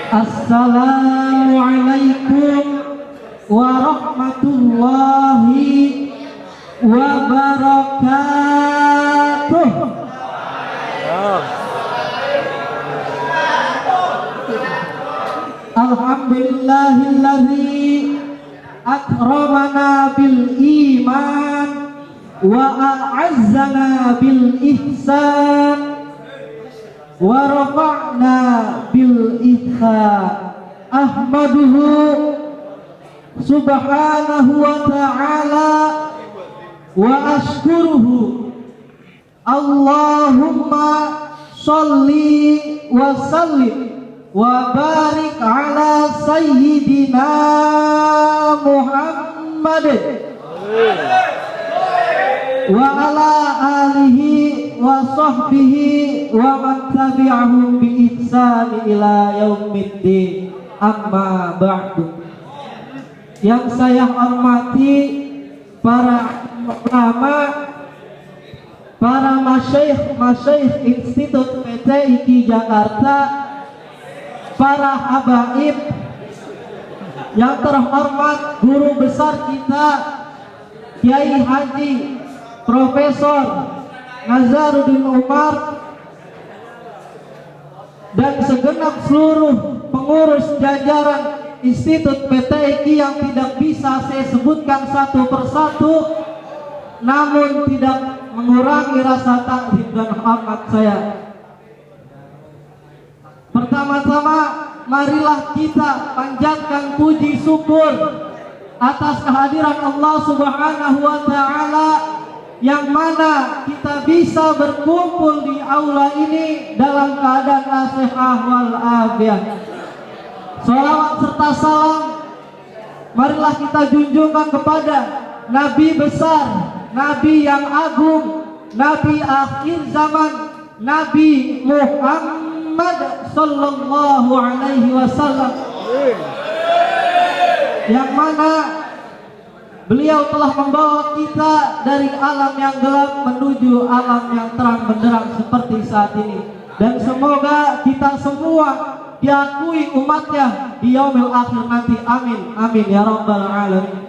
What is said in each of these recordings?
Assalamualaikum warahmatullahi wabarakatuh. Alhamdulillahilladzi akramana bil iman wa a'azzana bil ihsan wa rafa'na bil ihsan. Ahmaduhu subhanahu wa ta'ala wa ashkuruhu. Allahumma sholli wa sallim wa barik ala sayyidina Muhammad wa ala alihi wa sahbihi wa man tabi'ahum bi ihsan ila yaumiddin. Amma ba'du. Yang saya hormati para ulama, para masyayikh Institut PTIQ Jakarta, para habaib, yang terhormat guru besar kita Kiai Haji Profesor Nazaruddin Umar, dan segenap seluruh pengurus jajaran Institut PTIQ yang tidak bisa saya sebutkan satu persatu, namun tidak mengurangi rasa takzim dan hormat saya. Pertama-tama marilah kita panjatkan puji syukur atas kehadiran Allah Subhanahu wa ta'ala, yang mana kita bisa berkumpul di aula ini dalam keadaan as-sihah wal afiyah. Salawat serta salam marilah kita junjungkan kepada Nabi besar, Nabi yang agung, Nabi akhir zaman, Nabi Muhammad sallallahu alaihi wasallam, yang mana beliau telah membawa kita dari alam yang gelap menuju alam yang terang benderang seperti saat ini. Dan semoga kita semua diakui umatnya di yaumil akhir nanti. Amin, amin ya rabbal alamin.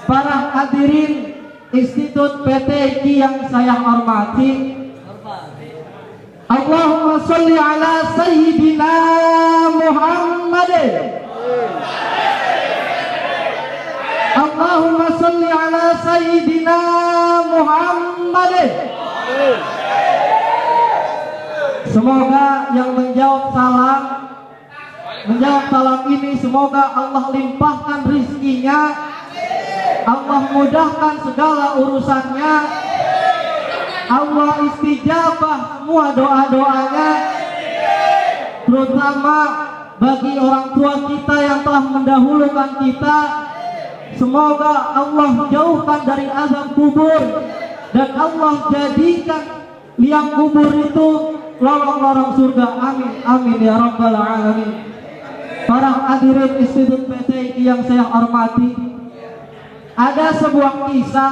Para hadirin Institut PTIQ yang saya hormati, Allahumma sholli ala sayyidina Muhammad. Allahumma sholli ala sayyidina Muhammad. Semoga yang menjawab salam ini, semoga Allah limpahkan rizkinya, Allah mudahkan segala urusannya, Allah istijabah semua doa-doanya, terutama bagi orang tua kita yang telah mendahulukan kita. Semoga Allah jauhkan dari azab kubur, dan Allah jadikan liang kubur itu lorong-lorong surga. Amin, amin ya rabbal alamin. Para hadirin Institut PTIQ yang saya hormati, ada sebuah kisah,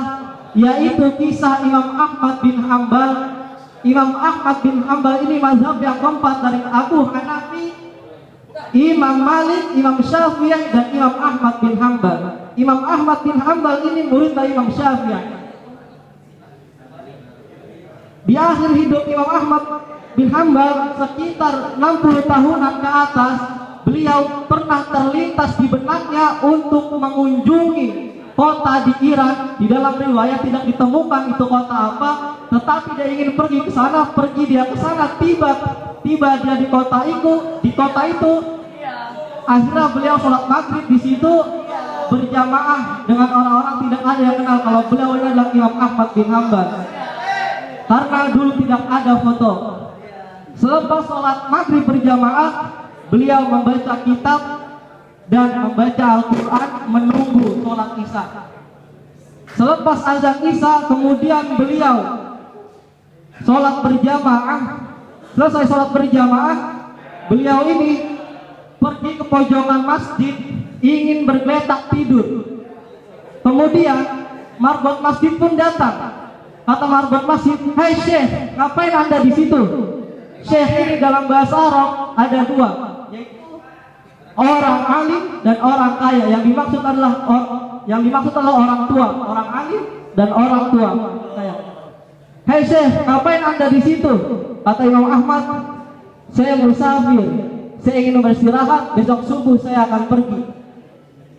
yaitu kisah Imam Ahmad bin Hanbal. Imam Ahmad bin Hanbal ini mazhab yang keempat dari Abu Hanafi, Imam Malik, Imam Syafi'i, dan Imam Ahmad bin Hanbal. Imam Ahmad bin Hanbal ini murid dari Imam Syafi'i. Di akhir hidup Imam Ahmad bin Hanbal, sekitar 60 tahunan ke atas, beliau pernah terlintas di benaknya untuk mengunjungi kota di Iran. Di dalam riwayat tidak ditemukan itu kota apa, tetapi dia ingin pergi ke sana. Pergi dia ke sana, tiba dia di kota itu. Akhirnya beliau sholat maghrib di situ berjamaah dengan orang-orang. Tidak ada yang kenal kalau beliau ini adalah Imam Ahmad bin Hanbal, karena dulu tidak ada foto. Selepas sholat maghrib berjamaah, beliau membaca kitab dan membaca Al-Quran menunggu sholat isya. Selepas azan isya, kemudian beliau sholat berjamaah. Selesai sholat berjamaah, beliau ini pergi ke pojokan masjid, ingin bergeletak tidur. Kemudian marbot masjid pun datang. Kata marbot masjid, "Hai Syekh, ngapain Anda di situ?" Syekh ini dalam bahasa Arab ada dua. yaitu orang alim dan orang kaya. Yang dimaksud adalah orang tua, orang alim dan orang tua kaya. Hei Syekh, ngapain Anda di situ? Kata Imam Ahmad, saya musafir, saya ingin beristirahat, besok subuh saya akan pergi.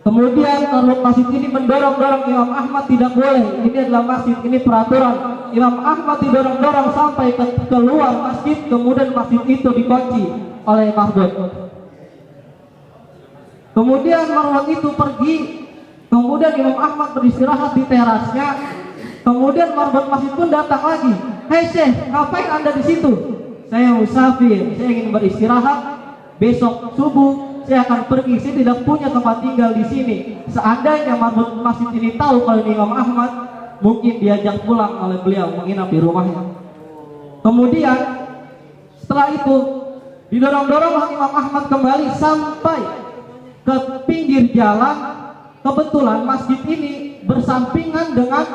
Kemudian Tarut masjid ini mendorong-dorong Imam Ahmad, tidak boleh, ini adalah masjid, ini peraturan. Imam Ahmad didorong-dorong sampai keluar masjid, kemudian masjid itu dikunci oleh Mahmud. Kemudian Marwan itu pergi, kemudian Imam Ahmad beristirahat di terasnya. Kemudian marbot masjid pun datang lagi. Hei Syekh, ngapain Anda di situ? Saya musafir, saya ingin beristirahat. Besok subuh saya akan pergi. Saya tidak punya tempat tinggal di sini. Seandainya marbot masjid ini tahu kalau ini Imam Ahmad, mungkin diajak pulang oleh beliau menginap di rumahnya. Kemudian setelah itu didorong-dorong Imam Ahmad kembali sampai ke pinggir jalan. Kebetulan masjid ini bersampingan dengan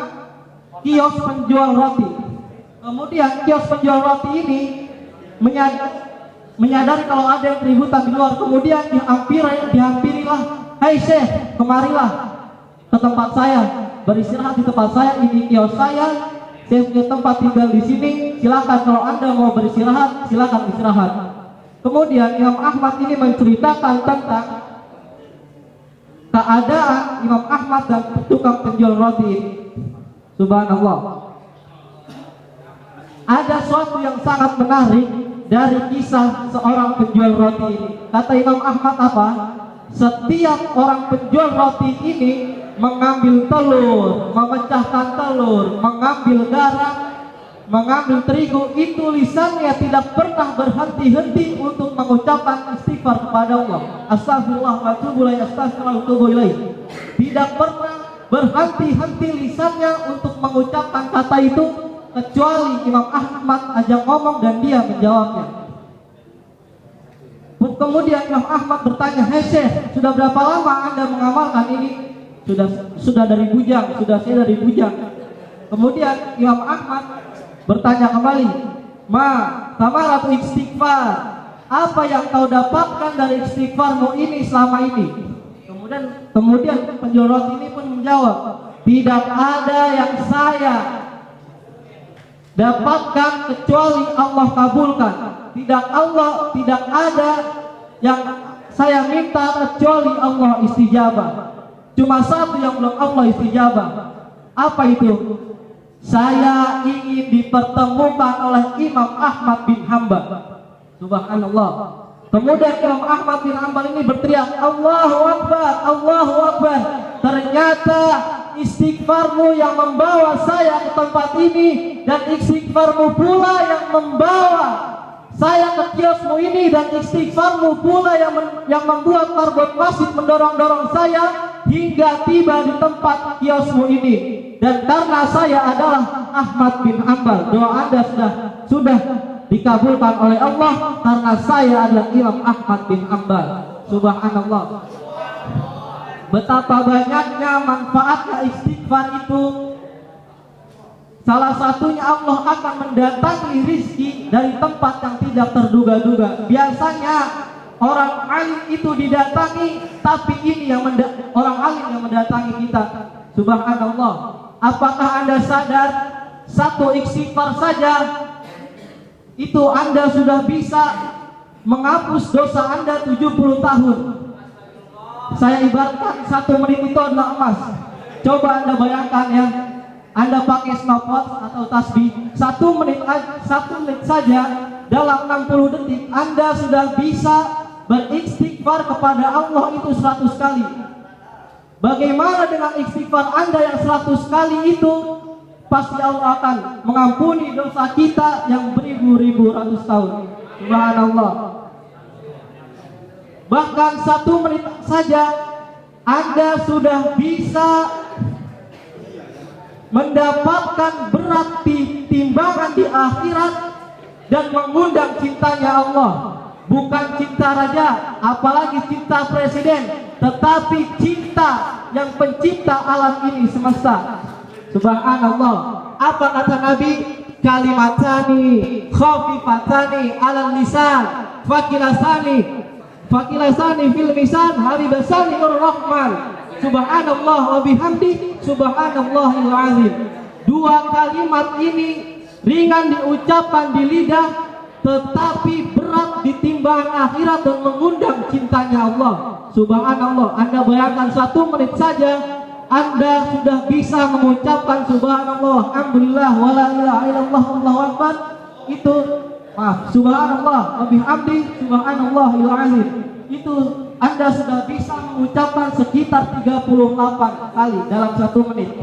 kios penjual roti. Kemudian kios penjual roti ini menyadari kalau ada yang keributan di luar. Kemudian dihampirilah, "Hai Syekh, kemarilah ke tempat saya, beristirahat di tempat saya. Ini kios saya punya tempat tinggal di sini. Silakan kalau Anda mau beristirahat, silakan istirahat." Kemudian Imam Ahmad ini menceritakan tentang keadaan Imam Ahmad dan tukang penjual roti ini. Subhanallah. Ada suatu yang sangat menarik dari kisah seorang penjual roti ini. Kata Imam Ahmad apa? Setiap orang penjual roti ini mengambil telur, memecahkan telur, mengambil garam, mengambil terigu, itu lisannya tidak pernah berhenti-henti untuk mengucapkan istighfar kepada Allah. Astagfirullah wa atubu ilaih, astagfirullah wa atubu ilaih. Tidak pernah berhenti-henti lisannya untuk mengucapkan kata itu, kecuali Imam Ahmad ajak ngomong dan dia menjawabnya. Kemudian Imam Ahmad bertanya, "Hei Syekh, sudah berapa lama Anda mengamalkan ini?" Sudah dari bujang, saya dari bujang. Kemudian Imam Ahmad bertanya kembali, "Ma, samaratu istighfar, apa yang kau dapatkan dari istighfarmu ini selama ini?" Kemudian penjual roti ini pun menjawab, "Tidak ada yang saya dapatkan kecuali Allah kabulkan. Tidak ada yang saya minta kecuali Allah istijabah. Cuma satu yang belum Allah istijabah. Apa itu? Saya ingin dipertemukan oleh Imam Ahmad bin Hanbal." Subhanallah. Kemudian Imam Ahmad bin Hanbal ini berteriak, "Allahu Akbar, Allahu Akbar. Ternyata istighfarmu yang membawa saya ke tempat ini, dan istighfarmu pula yang membawa saya ke kiosmu ini, dan istighfarmu pula yang membuat marbot masjid mendorong-dorong saya hingga tiba di tempat kiosmu ini. Dan karena saya adalah Ahmad bin Hanbal, doa Anda sudah dikabulkan oleh Allah karena saya adalah Imam Ahmad bin Hanbal." Subhanallah. Betapa banyaknya manfaatnya istighfar itu. Salah satunya Allah akan mendatangi rizki dari tempat yang tidak terduga-duga. Biasanya orang alim itu didatangi, tapi ini orang alim yang mendatangi kita. Subhanallah. Apakah Anda sadar satu istighfar saja itu Anda sudah bisa menghapus dosa Anda 70 tahun. Saya ibaratkan 1 menit itu adalah emas. Coba Anda bayangkan ya, Anda pakai stopwatch atau tasbih 1 menit saja, dalam 60 detik Anda sudah bisa beristighfar kepada Allah itu 100 kali. Bagaimana dengan istighfar Anda yang 100 kali itu? Pasti Allah akan mengampuni dosa kita yang beribu-ribu ratus tahun. Subhanallah. Bahkan 1 menit saja Anda sudah bisa mendapatkan berat timbangan di akhirat dan mengundang cintanya Allah. Bukan cinta raja, apalagi cinta presiden, tetapi cinta yang pencipta alam ini semesta. Subhanallah. Apa kata Nabi? Kalimatani khafifatani 'alal lisan, fakilasani fil misan habibasani rahman. Subhanallah wa bihamdi subhanallahil azim. Dua kalimat ini ringan diucapkan di lidah, tetapi berat ditimbang akhirat dan mengundang cintanya Allah. Subhanallah. Anda bayangkan 1 menit saja Anda sudah bisa mengucapkan subhanallah, alhamdulillah, wala ilaha illallah, Allahu akbar. Itu subhanallah wa bihamdi subhanallahil azim. Itu Anda sudah bisa mengucapkan sekitar 38 kali dalam 1 menit.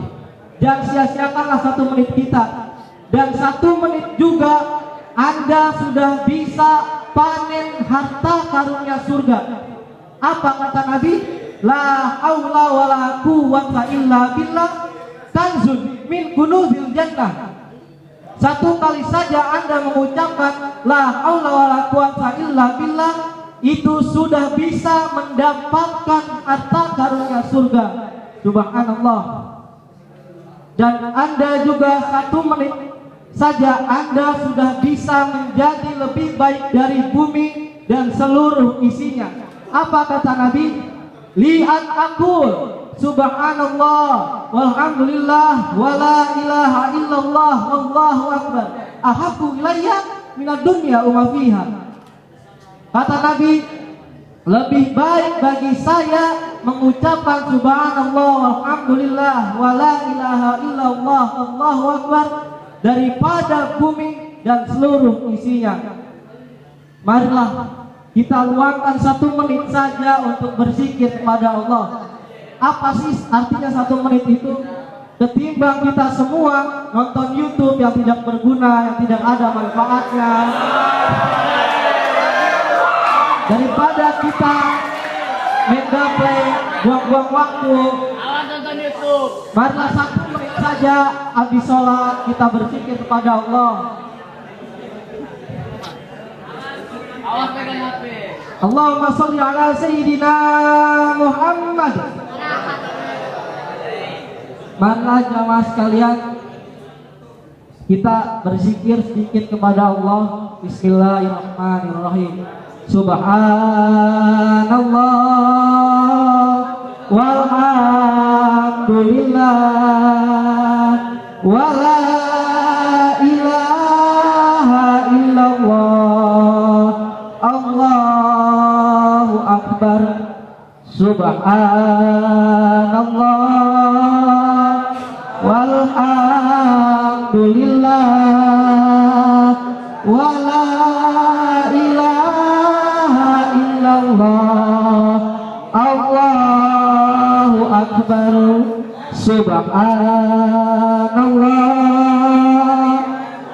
Dan sia-siakanlah 1 menit kita. Dan 1 menit juga Anda sudah bisa panen harta karunia surga. Apa kata Nabi? La haula wala quwwata illa billah kanzun min kunuzil jannah. 1 kali saja Anda mengucapkan la haula wala quwwata illa billah, itu sudah bisa mendapatkan harta karunia surga. Subhanallah. Dan Anda juga 1 menit saja Anda sudah bisa menjadi lebih baik dari bumi dan seluruh isinya. Apa kata Nabi? Lihat aku subhanallah walhamdulillah wala ilaha illallah wallahu akbar ahabbu ilayya minad dunya wa fiha. Kata Nabi, lebih baik bagi saya mengucapkan subhanallah walhamdulillah wala ilaha illallah wallahu akbar daripada bumi dan seluruh isinya. Marilah kita luangkan 1 menit saja untuk berzikir kepada Allah. Apa sih artinya 1 menit itu? Ketimbang kita semua nonton YouTube yang tidak berguna, yang tidak ada manfaatnya, daripada kita main gaplay, buang-buang waktu, nonton YouTube. marilah 1 menit saja habis sholat kita berzikir kepada Allah. Awas pegang HP. Allahumma sholli ala sayyidina Muhammad. Marilah jamaah sekalian, kita berzikir sedikit kepada Allah. Bismillahirrahmanirrahim. Subhanallah walhamdulillah wala ilaha illallah Allahu akbar. Subhanallah walhamdulillah wala ilaha illallah Allahu akbar. Subhanallah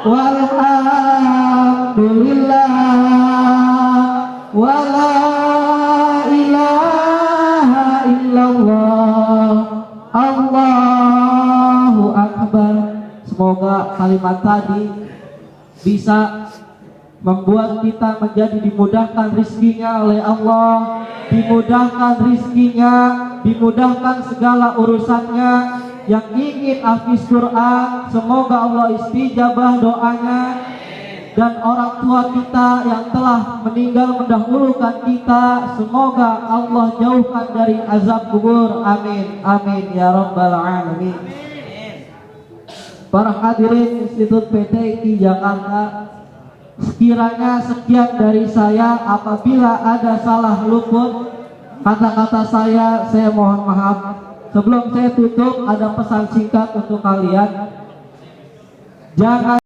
walhamdulillah wala ilaha illallah Allahu akbar. Semoga kalimat tadi bisa membuat kita menjadi dimudahkan rizkinya oleh Allah, dimudahkan rizkinya, dimudahkan segala urusannya. Yang ingin hafiz Quran, semoga Allah istijabah doanya. Dan orang tua kita yang telah meninggal mendahulukan kita, semoga Allah jauhkan dari azab kubur. Amin, amin ya rabbal alamin. Para hadirin Institut PTI Jakarta, sekiranya sekian dari saya. Apabila ada salah luput kata-kata saya mohon maaf. Sebelum saya tutup, ada pesan singkat untuk kalian. Jangan